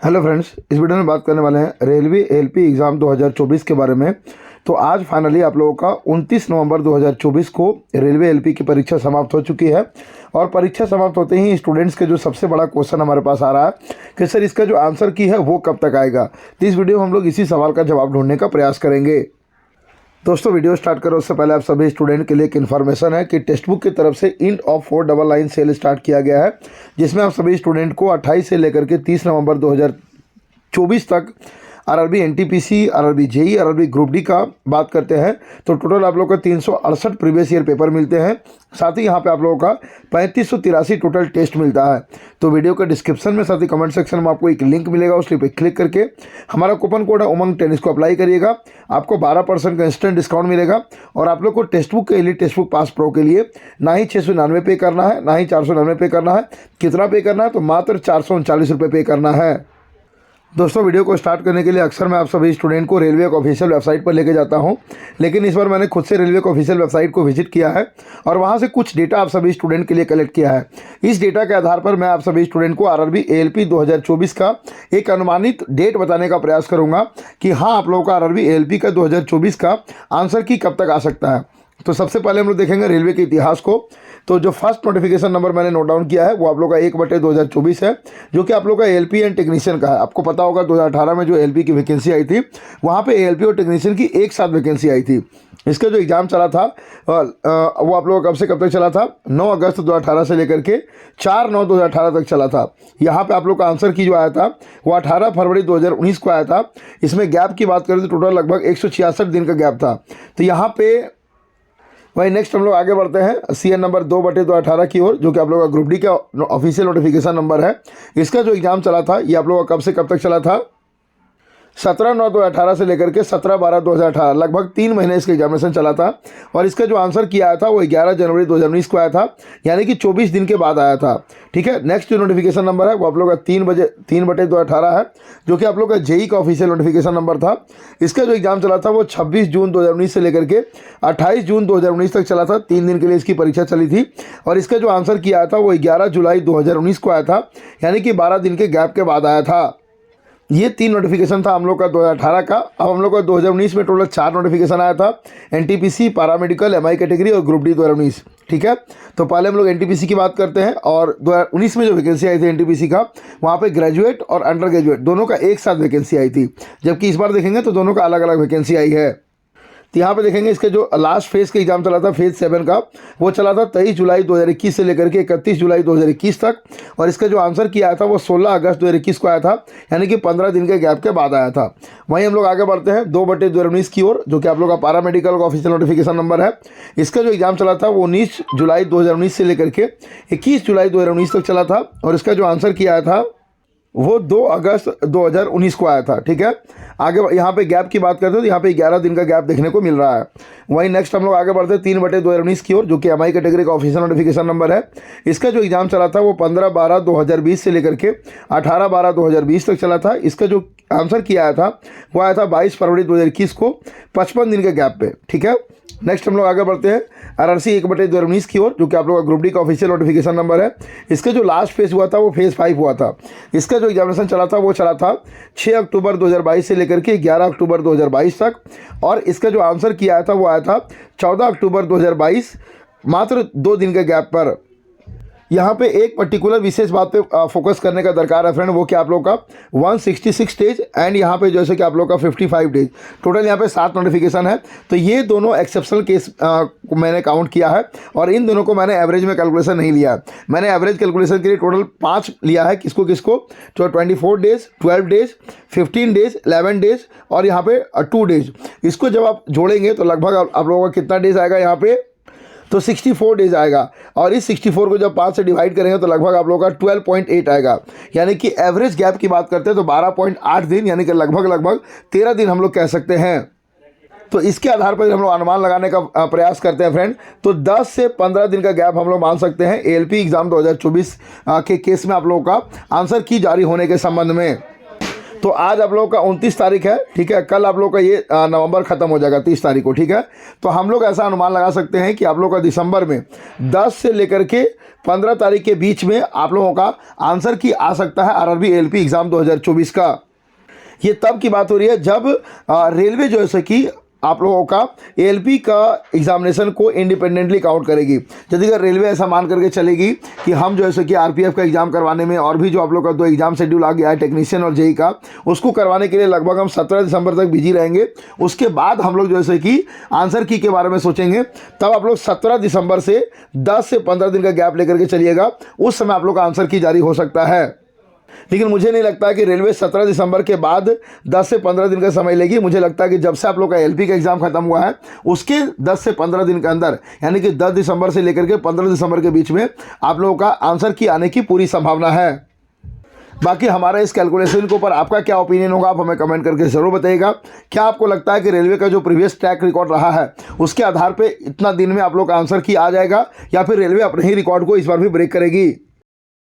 Hello friends, इस video में बात करने वाले हैं रेलवे एलपी एग्ज़ाम 2024 के बारे में। तो आज फाइनली आप लोगों का 29 नवंबर 2024 को रेलवे एलपी की परीक्षा समाप्त हो चुकी है। और परीक्षा समाप्त होते ही स्टूडेंट्स के जो सबसे बड़ा क्वेश्चन हमारे पास आ रहा है कि सर इसका जो आंसर की है वो कब तक आएगा। तो इस वीडियो में हम लोग इसी सवाल का जवाब ढूंढने का प्रयास करेंगे। दोस्तों, वीडियो स्टार्ट करो उससे पहले आप सभी स्टूडेंट के लिए एक इन्फॉर्मेशन है कि टेक्स्ट बुक की तरफ से end of 4 double line sale start किया गया है, जिसमें आप सभी स्टूडेंट को 28 से लेकर के 30 नवंबर 2024 तक RRB NTPC, RRB JE, RRB group D का बात करते हैं तो टोटल आप लोग का 368 प्रीवियस ईयर पेपर मिलते हैं। साथ ही यहाँ पे आप लोगों का 3583 टोटल टेस्ट मिलता है। तो वीडियो के डिस्क्रिप्शन में साथ ही कमेंट सेक्शन में आपको एक लिंक मिलेगा, उस लिंक पे क्लिक करके हमारा कूपन कोड है उमंग 10 इसको अप्लाई करिएगा। आपको 12% का इंस्टेंट डिस्काउंट मिलेगा। और आप लोग को टेक्स्ट बुक के लिए टेक्स्ट बुक पास प्रो के लिए ना ही 699 पे करना है, ना ही 499 पे करना है। कितना पे करना है? तो मात्र 439 रुपये पे करना है। दोस्तों, वीडियो को स्टार्ट करने के लिए अक्सर मैं आप सभी स्टूडेंट को रेलवे के ऑफिशियल वेबसाइट पर लेके जाता हूं, लेकिन इस बार मैंने खुद से रेलवे के ऑफिशियल वेबसाइट को विजिट किया है और वहां से कुछ डेटा आप सभी स्टूडेंट के लिए कलेक्ट किया है। इस डेटा के आधार पर मैं आप सभी स्टूडेंट को आरआरबी एएलपी 2024 का एक अनुमानित डेट बताने का प्रयास करूँगा कि हाँ, आप लोगों का आरआरबी एएलपी का 2024 का आंसर की कब तक आ सकता है। तो सबसे पहले हम लोग देखेंगे रेलवे के इतिहास को। तो जो फर्स्ट नोटिफिकेशन नंबर मैंने नोट डाउन किया है वो आप लोग का 1/2024 है, जो कि आप लोग का एएलपी एंड टेक्नीशियन का है। आपको पता होगा 2018 में जो एएलपी की वैकेंसी आई थी वहाँ पे एएलपी और टेक्नीशियन की एक साथ वैकेंसी आई थी। इसका जो एग्ज़ाम चला था वो आप लोगों का कब से कब तक चला था? 9 अगस्त 2018 से लेकर के 4/9/2018 तक चला था। यहाँ पे आप लोग का आंसर की जो आया था वो 18 फरवरी 2019 को आया था। इसमें गैप की बात करें तो टोटल लगभग 166 दिन का गैप था। तो यहाँ पे वही नेक्स्ट हम लोग आगे बढ़ते हैं सीएन नंबर 2/2018 की ओर, जो कि आप लोगों का ग्रुप डी का ऑफिशियल नोटिफिकेशन नंबर है। इसका जो एग्ज़ाम चला था ये आप लोगों का कब से कब तक चला था? 17/9/2018 से लेकर के 17/12/2018, लगभग 3 महीने इसका एग्जामिनेशन चला था। और इसका जो आंसर किया आया था वो 11 जनवरी 2019 को आया था, यानी कि 24 दिन के बाद आया था। ठीक है, नेक्स्ट जो नोटिफिकेशन नंबर है वो आप लोग का 3/2018 है, जो कि आप लोग का जेई का ऑफिशियल नोटिफिकेशन नंबर था। इसका जो एग्जाम चला था वो 26 जून 2019 से लेकर के 28 जून 2019 तक चला था। 3 दिन के लिए इसकी परीक्षा चली थी। और इसका जो आंसर किया आया था वो 11 जुलाई 2019 को आया था, यानी कि 12 दिन के गैप के बाद आया था। ये 3 नोटिफिकेशन था हम लोग का 2018 का। अब हम लोग का 2019 में टोटल 4 नोटिफिकेशन आया था, एनटीपीसी, पैरामेडिकल, एमआई कैटेगरी और ग्रुप डी 2019। ठीक है, तो पहले हम लोग एनटीपीसी की बात करते हैं। और 2019 में जो वैकेंसी आई थी एनटीपीसी का, वहाँ पे ग्रेजुएट और अंडर ग्रेजुएट दोनों का एक साथ वैकेंसी आई थी, जबकि इस बार देखेंगे तो दोनों का अलग अलग वैकेंसी आई है। तो यहाँ पे देखेंगे इसके जो लास्ट फेज़ का एग्जाम चला था फेज़ 7 का, वो चला था 23 जुलाई 2021 से लेकर के 31 जुलाई 2021 तक। और इसका जो आंसर किया आया था वो 16 अगस्त 2021 को आया था, यानी कि 15 दिन के गैप के बाद आया था। वहीं हम लोग आगे बढ़ते हैं 2/2019 की ओर, जो कि आप लोग का पैरामेडिकल का ऑफिशियल नोटिफिकेशन नंबर है। इसका जो एग्जाम चला था वो 19 जुलाई 2019 से लेकर के 21 जुलाई 2019 तक चला था। और इसका जो आंसर किया आया था वो 2 अगस्त 2019 को आया था। ठीक है, आगे यहाँ पे गैप की बात करते हैं तो यहाँ पे 11 दिन का गैप देखने को मिल रहा है। वहीं नेक्स्ट हम लोग आगे बढ़ते हैं 3/2019 की ओर, जो कि एमआई कैटेगरी का ऑफिशियल नोटिफिकेशन नंबर है। इसका जो एग्जाम चला था वो 15/12/2020 से लेकर के 18/12/2020 तक चला था। इसका जो आंसर किया आया था वो आया था 22 फरवरी 2021 को, 55 दिन के गैप पे। ठीक है, नेक्स्ट हम लोग आगे बढ़ते हैं आरआरसी 1/2019 की ओर, जो कि आप लोग का ग्रुप डी का ऑफिशियल नोटिफिकेशन नंबर है। इसका जो लास्ट फेज हुआ था वो फेज़ 5 हुआ था। इसका जो एग्जामिनेशन चला था वो चला था 6 अक्टूबर 2022 से लेकर के 11 अक्टूबर 2022 तक। और इसका जो आंसर किया आया था वो आया था 14 अक्टूबर 2022, मात्र 2 दिन के गैप पर। यहाँ पे एक पर्टिकुलर विशेष बात पे फोकस करने का दरकार है फ्रेंड, वो कि आप लोग का 166 डेज एंड यहाँ पे जैसे कि आप लोग का 55 डेज, टोटल यहाँ पे 7 नोटिफिकेशन है। तो ये दोनों एक्सेप्शनल केस को मैंने काउंट किया है और इन दोनों को मैंने एवरेज में कैलकुलेशन नहीं लिया है। मैंने एवरेज कैलकुलेशन के लिए टोटल 5 लिया है। किसको किसको? तो 24 डेज, 12 डेज, 15 डेज, 11 डेज और यहाँ पे 2 डेज। इसको जब आप जोड़ेंगे तो लगभग आप लोगों का कितना डेज आएगा यहाँ पे? तो 64 डेज आएगा। और इस 64 को जब 5 से डिवाइड करेंगे तो लगभग आप लोगों का 12.8 आएगा, यानी कि एवरेज गैप की बात करते हैं तो 12.8 दिन, यानी कि लगभग 13 दिन हम लोग कह सकते हैं। तो इसके आधार पर हम लोग अनुमान लगाने का प्रयास करते हैं फ्रेंड, तो 10 से 15 दिन का गैप हम लोग मान सकते हैं एएलपी एग्ज़ाम 2024 के केस में आप लोगों का आंसर की जारी होने के संबंध में। तो आज आप लोगों का 29 तारीख है, ठीक है। कल आप लोग का ये नवंबर ख़त्म हो जाएगा 30 तारीख को, ठीक है। तो हम लोग ऐसा अनुमान लगा सकते हैं कि आप लोग का दिसंबर में 10 से लेकर के 15 तारीख के बीच में आप लोगों का आंसर की आ सकता है आरआरबी एलपी एग्ज़ाम 2024 का। ये तब की बात हो रही है जब रेलवे जो है कि आप लोगों का एलपी का एग्जामिनेशन को इंडिपेंडेंटली काउंट करेगी। यदि अगर रेलवे ऐसा मान करके चलेगी कि हम जो है कि आरपीएफ का एग्ज़ाम करवाने में और भी जो आप लोग का 2 एग्ज़ाम शेड्यूल आ गया है टेक्नीशियन और जेई का, उसको करवाने के लिए लगभग हम 17 दिसंबर तक बिजी रहेंगे। उसके बाद हम लोग जो है कि आंसर की के बारे में सोचेंगे। तब आप लोग 17 दिसंबर से 10 से 15 दिन का गैप लेकर के चलिएगा, उस समय आप लोग का आंसर की जारी हो सकता है। लेकिन मुझे नहीं लगता कि रेलवे 17 दिसंबर के बाद 10 से 15 दिन का समय लेगी। मुझे लगता है कि जब से आप लोग का एलपी का एग्ज़ाम खत्म हुआ है उसके 10 से 15 दिन के अंदर, यानी कि 10 दिसंबर से लेकर के 15 दिसंबर के बीच में आप लोगों का आंसर की आने की पूरी संभावना है। बाकी हमारा इस कैलकुलेशन के ऊपर आपका क्या ओपिनियन होगा, आप हमें कमेंट करके ज़रूर बताइएगा। क्या आपको लगता है कि रेलवे का जो प्रीवियस ट्रैक रिकॉर्ड रहा है उसके आधार पर इतना दिन में आप लोग का आंसर की आ जाएगा, या फिर रेलवे अपने ही रिकॉर्ड को इस बार भी ब्रेक करेगी?